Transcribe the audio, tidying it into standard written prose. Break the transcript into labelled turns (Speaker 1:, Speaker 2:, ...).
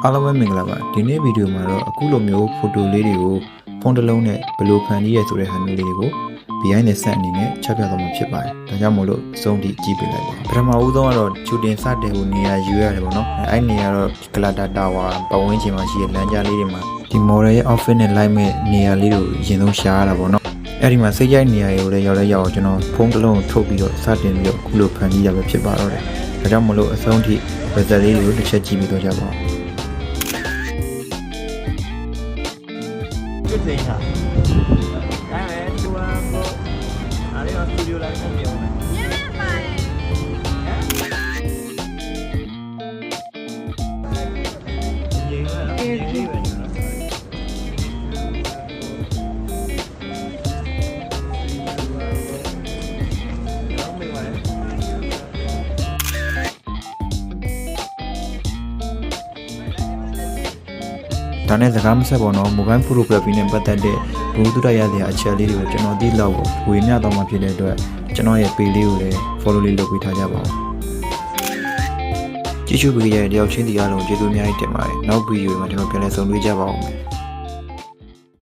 Speaker 1: အားလုံးပဲမင်္ဂလာပါဒီနေ့ဗီဒီယိုမှာတော့အခုလိုမျိုးဖိုတိုလေးတွေကိုဖုန်းတစ်လုံးနဲ့ဘယ်လိုဖန်တီးရဲဆိုတဲ့ဟာမျိုးလေးတွေကို behind the scene အနေနဲ့ချက်ပြသွားမှာဖြစ်ပါတယ်ဒါကြောင့်မို့လို့အဆုံးထိကြည့်ပေးလိုက်ပါပထမဦးဆုံးကတော့ချူတင်စတဲ့ကိုနေရာယူရတယ်ပေါ့နော်အဲ့နေရာတော့ကလာတာတာဝါပတ်ဝန်းကျင်မှာရှိတဲ့လမ်းကြားလေးတွေမှာဒီ model ရဲ့ outfit နဲ့ လိုက်မဲ့နေရာလေးကိုအရင်ဆုံးရှားရတာပေါ့နော်အဲ့ဒီမှာစိတ်ကြိုက်နေရာတွေကိုလည်းရောက်ကျွန်တော်ဖုန်းတစ်လုံးကိုထုတ်ပြီးတော့စတင်ပြီးတော့အခုလိုဖန်တီးရပဲဖြစ်ပါတော့တယ်ဒါကြောင့်မို့လို့အဆုံးထိ result လေးတွေကိုတစ်ချက်ကြည့်ပြီးတော့ကြပါဦး
Speaker 2: 就这一下。来来，就啊，哪里要studio来看表呢？
Speaker 1: ဒါနဲ့စကားမဆက်ပါတော့ mobile photography နဲ့ပတ်သက်တဲ့ဘုသူတရရတဲ့အချက်လေးတွေကိုကျွန်တော်သိလောက်ကိုဝေမျှတော့မှဖြစ်တဲ့အတွက်ကျွန်တော်ရဲ့ page လေးကိုလည်း follow လေးလုပ်ပေးထားကြပါဦးကြည့်ရှုပေးရတဲ့တယောက်ချင်းစီအားလုံးကျေးဇူးအများကြီးတင်ပါတယ်နောက်ဗီဒီယိုမှာကျွန်တော်ပြန်လည်ဆုံတွေ့ကြပါဦးမယ်